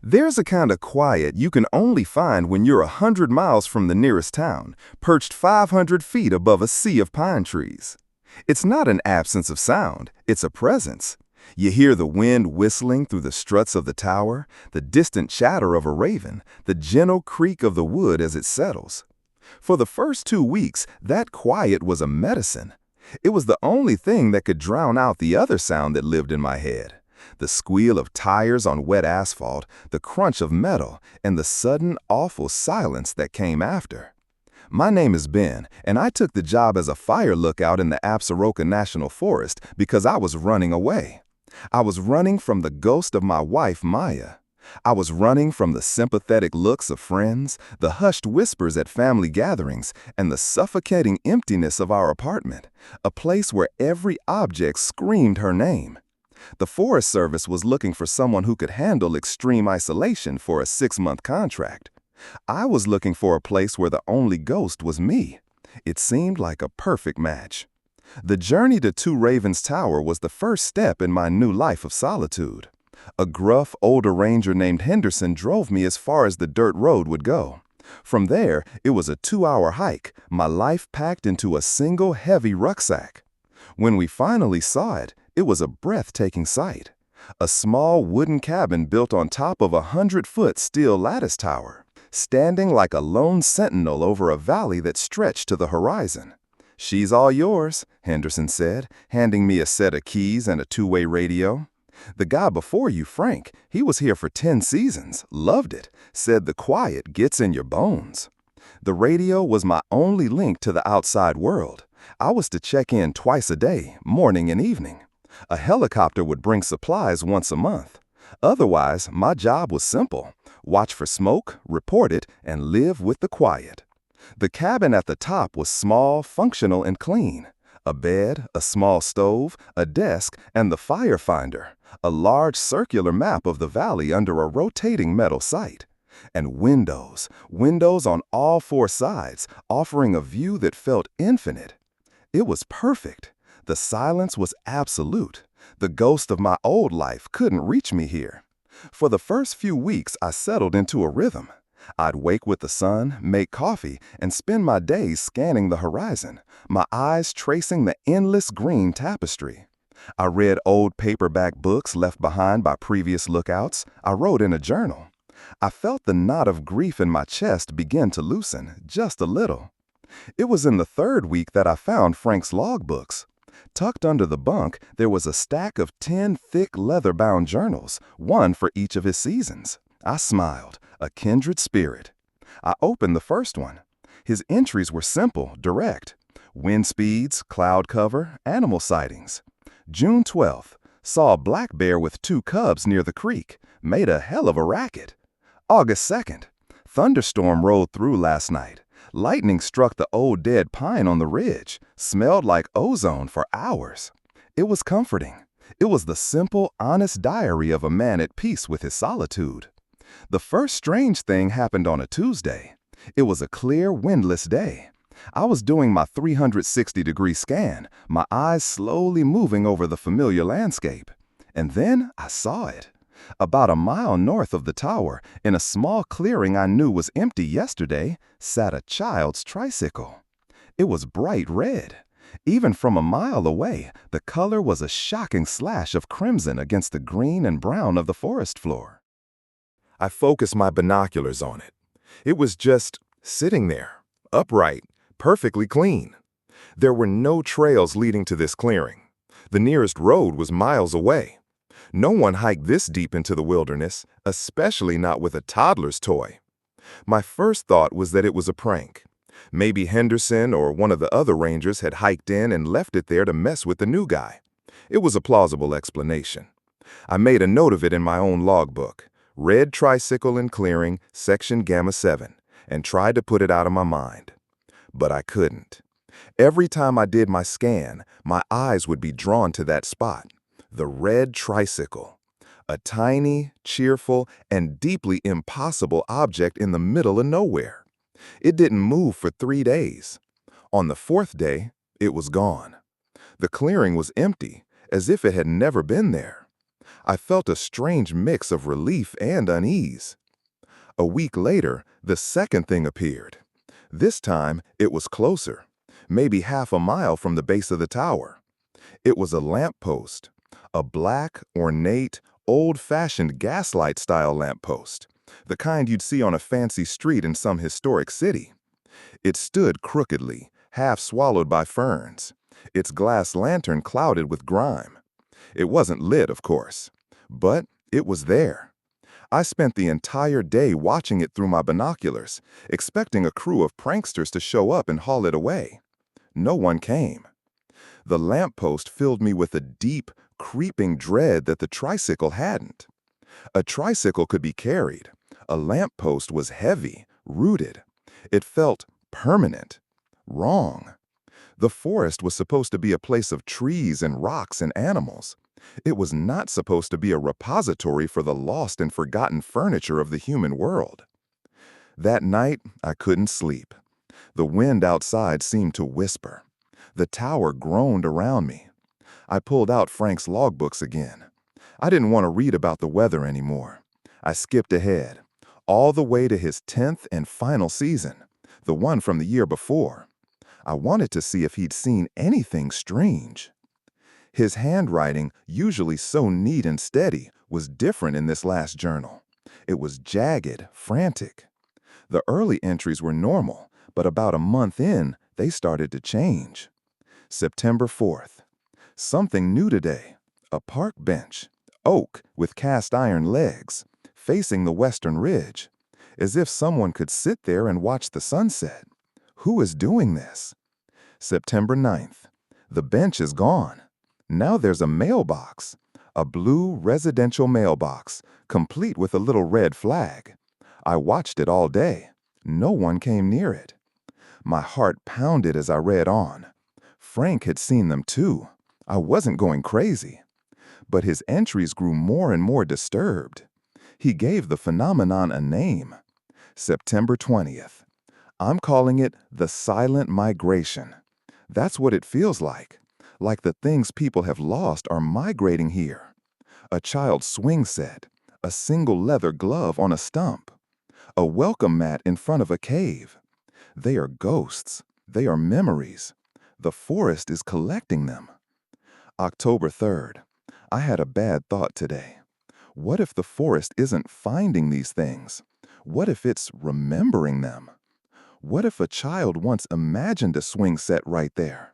There's a kind of quiet you can only find when you're 100 miles from the nearest town, perched 500 feet above a sea of pine trees. It's not an absence of sound, it's a presence. You hear the wind whistling through the struts of the tower, the distant chatter of a raven, the gentle creak of the wood as it settles. For the first 2 weeks, that quiet was a medicine. It was the only thing that could drown out the other sound that lived in my head. The squeal of tires on wet asphalt, the crunch of metal, and the sudden, awful silence that came after. My name is Ben, and I took the job as a fire lookout in the Absaroka National Forest because I was running away. I was running from the ghost of my wife, Maya. I was running from the sympathetic looks of friends, the hushed whispers at family gatherings, and the suffocating emptiness of our apartment, a place where every object screamed her name. The Forest Service was looking for someone who could handle extreme isolation for a 6-month contract. I was looking for a place where the only ghost was me. It seemed like a perfect match. The journey to Two Ravens Tower was the first step in my new life of solitude. A gruff, older ranger named Henderson drove me as far as the dirt road would go. From there, it was a 2-hour hike, my life packed into a single heavy rucksack. When we finally saw it, it was a breathtaking sight. A small wooden cabin built on top of a 100-foot steel lattice tower, standing like a lone sentinel over a valley that stretched to the horizon. "She's all yours," Henderson said, handing me a set of keys and a 2-way radio. "The guy before you, Frank, he was here for 10 seasons, loved it, said the quiet gets in your bones." The radio was my only link to the outside world. I was to check in twice a day, morning and evening. A helicopter would bring supplies once a month. Otherwise, my job was simple: watch for smoke, report it, and live with the quiet. The cabin at the top was small, functional, and clean. A bed, a small stove, a desk, and the fire finder, a large circular map of the valley under a rotating metal sight. And windows on all 4 sides, offering a view that felt infinite. It was perfect. The silence was absolute. The ghost of my old life couldn't reach me here. For the first few weeks, I settled into a rhythm. I'd wake with the sun, make coffee, and spend my days scanning the horizon, my eyes tracing the endless green tapestry. I read old paperback books left behind by previous lookouts. I wrote in a journal. I felt the knot of grief in my chest begin to loosen, just a little. It was in the 3rd week that I found Frank's logbooks. Tucked under the bunk, there was a stack of 10 thick leather-bound journals, one for each of his seasons. I smiled, a kindred spirit. I opened the first one. His entries were simple, direct. Wind speeds, cloud cover, animal sightings. June 12th, saw a black bear with 2 cubs near the creek. Made a hell of a racket. August 2nd, thunderstorm rolled through last night. Lightning struck the old dead pine on the ridge. Smelled like ozone for hours. It was comforting. It was the simple, honest diary of a man at peace with his solitude. The first strange thing happened on a Tuesday. It was a clear, windless day. I was doing my 360-degree scan, my eyes slowly moving over the familiar landscape. And then I saw it. About a mile north of the tower, in a small clearing I knew was empty yesterday, sat a child's tricycle. It was bright red. Even from a mile away, the color was a shocking slash of crimson against the green and brown of the forest floor. I focused my binoculars on it. It was just sitting there, upright, perfectly clean. There were no trails leading to this clearing. The nearest road was miles away. No one hiked this deep into the wilderness, especially not with a toddler's toy. My first thought was that it was a prank. Maybe Henderson or one of the other rangers had hiked in and left it there to mess with the new guy. It was a plausible explanation. I made a note of it in my own logbook, red tricycle in clearing, section Gamma 7, and tried to put it out of my mind. But I couldn't. Every time I did my scan, my eyes would be drawn to that spot. The red tricycle, a tiny, cheerful, and deeply impossible object in the middle of nowhere. It didn't move for 3 days. On the 4th day, it was gone. The clearing was empty, as if it had never been there. I felt a strange mix of relief and unease. A week later, the second thing appeared. This time, it was closer, maybe half a mile from the base of the tower. It was a lamppost, a black, ornate, old-fashioned gaslight-style lamppost, the kind you'd see on a fancy street in some historic city. It stood crookedly, half swallowed by ferns, its glass lantern clouded with grime. It wasn't lit, of course, but it was there. I spent the entire day watching it through my binoculars, expecting a crew of pranksters to show up and haul it away. No one came. The lamppost filled me with a deep, creeping dread that the tricycle hadn't. A tricycle could be carried. A lamppost was heavy, rooted. It felt permanent. Wrong. The forest was supposed to be a place of trees and rocks and animals. It was not supposed to be a repository for the lost and forgotten furniture of the human world. That night, I couldn't sleep. The wind outside seemed to whisper. The tower groaned around me. I pulled out Frank's logbooks again. I didn't want to read about the weather anymore. I skipped ahead, all the way to his 10th and final season, the one from the year before. I wanted to see if he'd seen anything strange. His handwriting, usually so neat and steady, was different in this last journal. It was jagged, frantic. The early entries were normal, but about a month in, they started to change. September 4th. Something new today. A park bench, oak with cast iron legs, facing the western ridge, as if someone could sit there and watch the sunset. Who is doing this? September 9th. The bench is gone. Now there's a mailbox, a blue residential mailbox, complete with a little red flag. I watched it all day. No one came near it. My heart pounded as I read on. Frank had seen them too. I wasn't going crazy. But his entries grew more and more disturbed. He gave the phenomenon a name. September 20th. I'm calling it the silent migration. That's what it feels like the things people have lost are migrating here. A child's swing set, a single leather glove on a stump, a welcome mat in front of a cave. They are ghosts. They are memories. The forest is collecting them. October 3rd. I had a bad thought today. What if the forest isn't finding these things? What if it's remembering them? What if a child once imagined a swing set right there,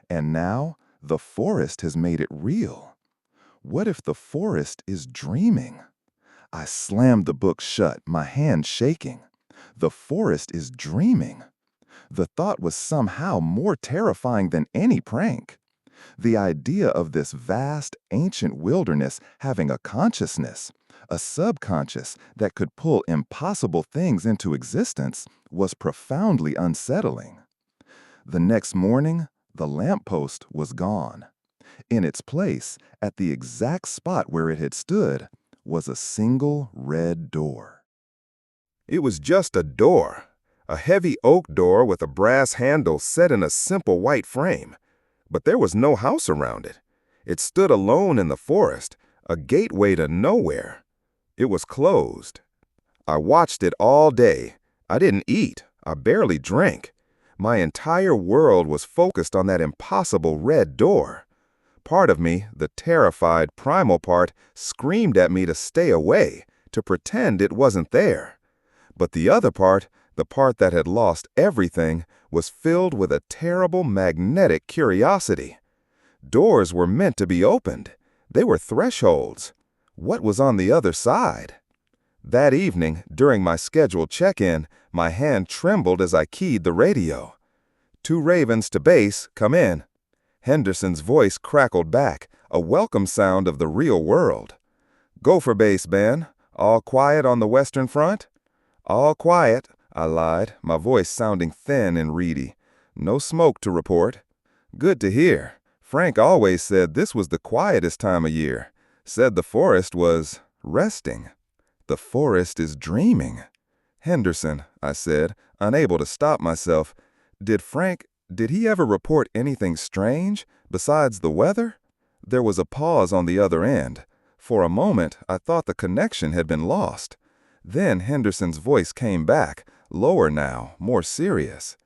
and now the forest has made it real? What if the forest is dreaming? I slammed the book shut, my hand shaking. The forest is dreaming. The thought was somehow more terrifying than any prank. The idea of this vast, ancient wilderness having a consciousness, a subconscious that could pull impossible things into existence, was profoundly unsettling. The next morning, the lamppost was gone. In its place, at the exact spot where it had stood, was a single red door. It was just a door, a heavy oak door with a brass handle set in a simple white frame. But there was no house around it. It stood alone in the forest, a gateway to nowhere. It was closed. I watched it all day. I didn't eat. I barely drank. My entire world was focused on that impossible red door. Part of me, the terrified, primal part, screamed at me to stay away, to pretend it wasn't there. But the other part, the part that had lost everything, was filled with a terrible magnetic curiosity. Doors were meant to be opened. They were thresholds. What was on the other side? That evening, during my scheduled check-in, my hand trembled as I keyed the radio. 2 Ravens to base, come in. Henderson's voice crackled back, a welcome sound of the real world. Go for base, Ben. All quiet on the Western Front? All quiet, I lied, my voice sounding thin and reedy. No smoke to report. Good to hear. Frank always said this was the quietest time of year. Said the forest was resting. The forest is dreaming. Henderson, I said, unable to stop myself. Did he ever report anything strange besides the weather? There was a pause on the other end, For a moment, I thought the connection had been lost. Then Henderson's voice came back, lower now, more serious.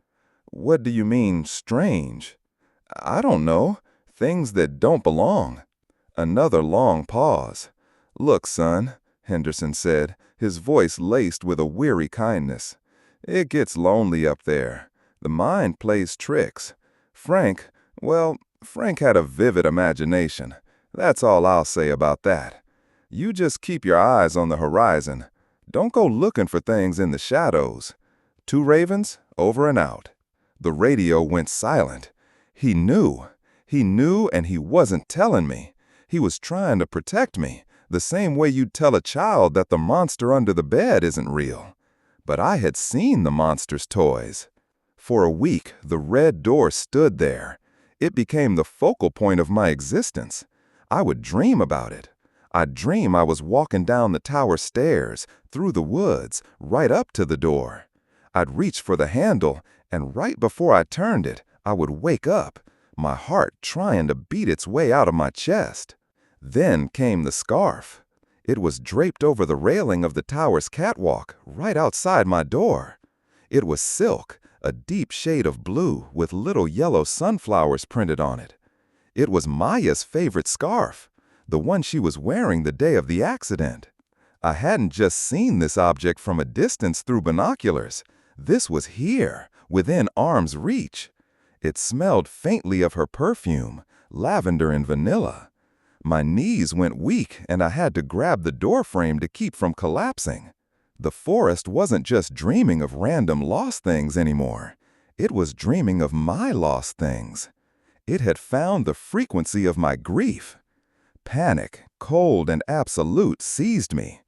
"What do you mean, strange?" "I don't know. Things that don't belong." Another long pause. "Look, son," Henderson said, his voice laced with a weary kindness. "It gets lonely up there. The mind plays tricks. Frank had a vivid imagination. That's all I'll say about that. You just keep your eyes on the horizon. Don't go looking for things in the shadows. 2 Ravens, over and out." The radio went silent. He knew. He knew, and he wasn't telling me. He was trying to protect me, the same way you'd tell a child that the monster under the bed isn't real. But I had seen the monster's toys. For a week, the red door stood there. It became the focal point of my existence. I would dream about it. I'd dream I was walking down the tower stairs, through the woods, right up to the door. I'd reach for the handle, and right before I turned it, I would wake up, my heart trying to beat its way out of my chest. Then came the scarf. It was draped over the railing of the tower's catwalk, right outside my door. It was silk, a deep shade of blue with little yellow sunflowers printed on it. It was Maya's favorite scarf, the one she was wearing the day of the accident. I hadn't just seen this object from a distance through binoculars. This was here, within arm's reach. It smelled faintly of her perfume, lavender and vanilla. My knees went weak, and I had to grab the door frame to keep from collapsing. The forest wasn't just dreaming of random lost things anymore. It was dreaming of my lost things. It had found the frequency of my grief. Panic, cold and absolute, seized me.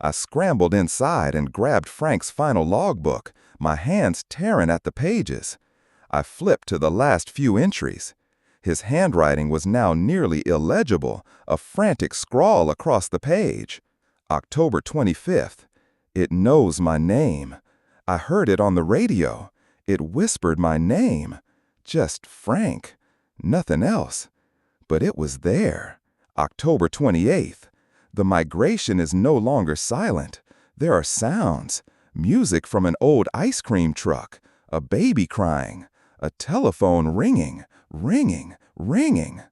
I scrambled inside and grabbed Frank's final logbook, my hands tearing at the pages. I flipped to the last few entries. His handwriting was now nearly illegible, a frantic scrawl across the page. October 25th. It knows my name. I heard it on the radio. It whispered my name. Just Frank. Nothing else. But it was there. October 28th. The migration is no longer silent. There are sounds. Music from an old ice cream truck. A baby crying. A telephone ringing. Ringing. Ringing.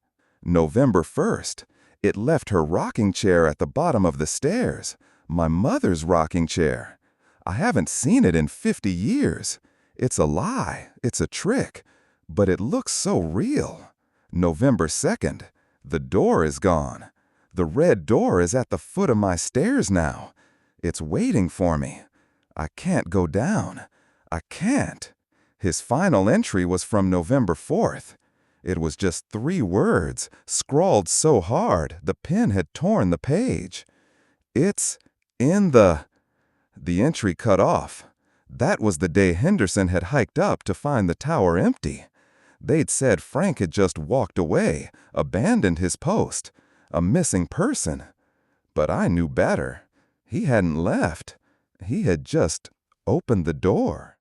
November 1st. It left her rocking chair at the bottom of the stairs. My mother's rocking chair. I haven't seen it in 50 years. It's a lie. It's a trick. But it looks so real. November 2nd. The door is gone. The red door is at the foot of my stairs now. It's waiting for me. I can't go down. I can't. His final entry was from November 4th. It was just 3 words, scrawled so hard the pen had torn the page. It's in the entry cut off. That was the day Henderson had hiked up to find the tower empty. They'd said Frank had just walked away, abandoned his post, a missing person. But I knew better. He hadn't left. He had just opened the door.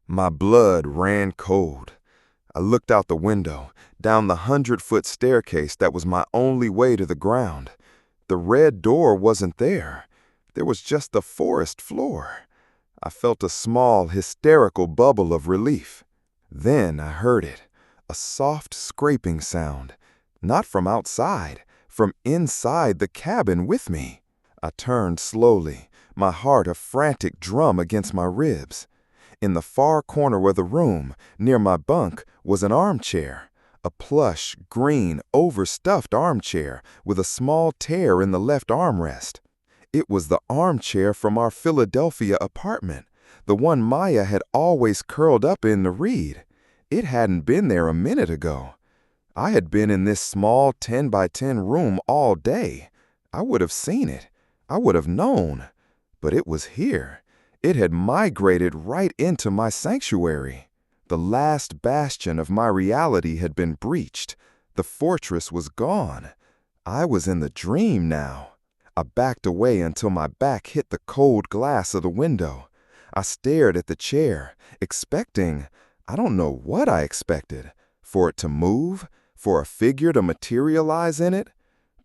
My blood ran cold. I looked out the window, down the 100-foot staircase that was my only way to the ground. The red door wasn't there. There was just the forest floor. I felt a small, hysterical bubble of relief. Then I heard it, a soft scraping sound, not from outside, from inside the cabin with me. I turned slowly, my heart a frantic drum against my ribs. In the far corner of the room, near my bunk, was an armchair, a plush, green, overstuffed armchair with a small tear in the left armrest. It was the armchair from our Philadelphia apartment, the one Maya had always curled up in to read. It hadn't been there a minute ago. I had been in this small 10 by 10 room all day. I would have seen it. I would have known. But it was here. It had migrated right into my sanctuary. The last bastion of my reality had been breached. The fortress was gone. I was in the dream now. I backed away until my back hit the cold glass of the window. I stared at the chair, expecting, I don't know what I expected, for it to move, for a figure to materialize in it.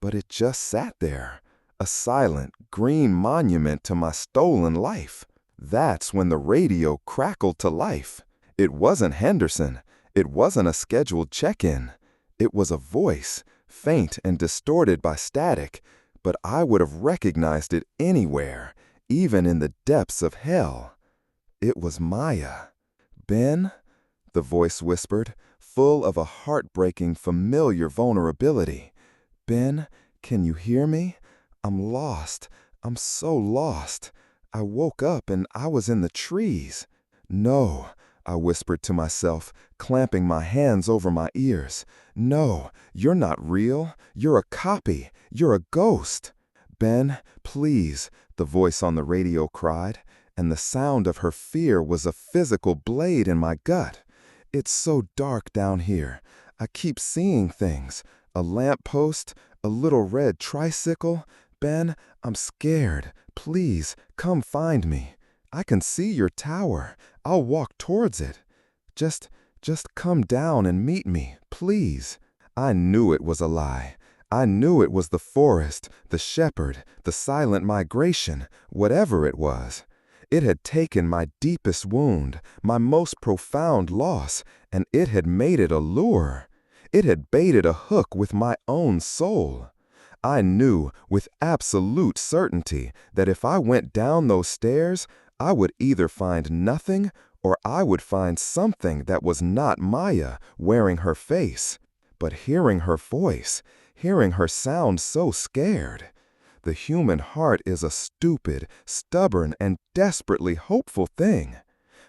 but it just sat there, a silent, green monument to my stolen life. That's when the radio crackled to life. It wasn't Henderson. It wasn't a scheduled check-in. It was a voice, faint and distorted by static, but I would have recognized it anywhere, even in the depths of hell. It was Maya. "Ben?" the voice whispered, full of a heartbreaking, familiar vulnerability. "Ben, can you hear me? I'm lost. I'm so lost. I woke up and I was in the trees." "No," I whispered to myself, clamping my hands over my ears. "No, you're not real. You're a copy. You're a ghost." "Ben, please," the voice on the radio cried, and the sound of her fear was a physical blade in my gut. "It's so dark down here. I keep seeing things. A lamppost, a little red tricycle. Ben, I'm scared. Please, come find me. I can see your tower. I'll walk towards it. Just come down and meet me, please." I knew it was a lie. I knew it was the forest, the shepherd, the silent migration, whatever it was. It had taken my deepest wound, my most profound loss, and it had made it a lure. It had baited a hook with my own soul. I knew with absolute certainty that if I went down those stairs, I would either find nothing or I would find something that was not Maya wearing her face. But hearing her voice, hearing her sound so scared. The human heart is a stupid, stubborn, and desperately hopeful thing.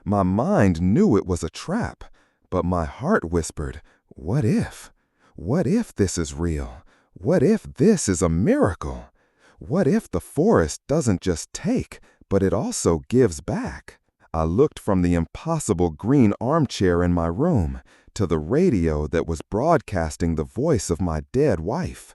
My mind knew it was a trap, but my heart whispered, "What if? What if this is real? What if this is a miracle? What if the forest doesn't just take, but it also gives back?" I looked from the impossible green armchair in my room to the radio that was broadcasting the voice of my dead wife.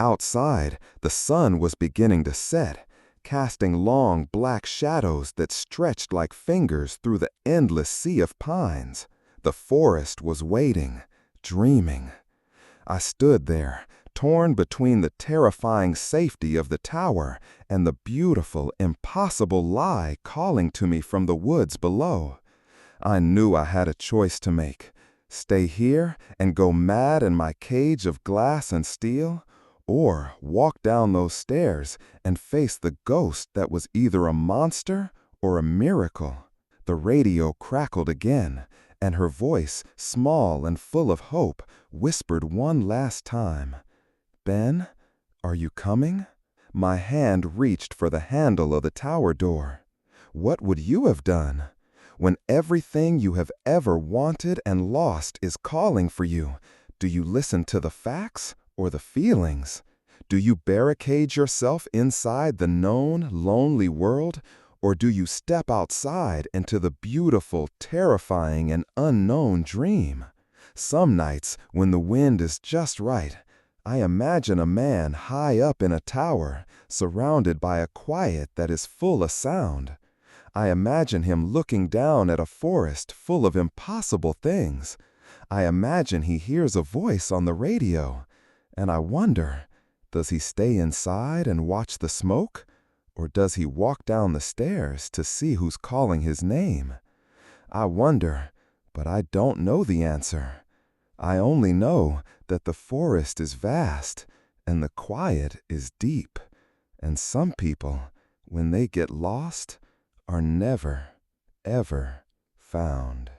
Outside, the sun was beginning to set, casting long black shadows that stretched like fingers through the endless sea of pines. The forest was waiting, dreaming. I stood there, torn between the terrifying safety of the tower and the beautiful, impossible lie calling to me from the woods below. I knew I had a choice to make: stay here and go mad in my cage of glass and steel, or walk down those stairs and face the ghost that was either a monster or a miracle. The radio crackled again, and her voice, small and full of hope, whispered one last time, "Ben, are you coming?" My hand reached for the handle of the tower door. What would you have done? When everything you have ever wanted and lost is calling for you, do you listen to the facts or the feelings? Do you barricade yourself inside the known, lonely world, or do you step outside into the beautiful, terrifying, and unknown dream? Some nights, when the wind is just right, I imagine a man high up in a tower, surrounded by a quiet that is full of sound. I imagine him looking down at a forest full of impossible things. I imagine he hears a voice on the radio, and I wonder, does he stay inside and watch the smoke, or does he walk down the stairs to see who's calling his name? I wonder, but I don't know the answer. I only know that the forest is vast and the quiet is deep, and some people, when they get lost, are never, ever found.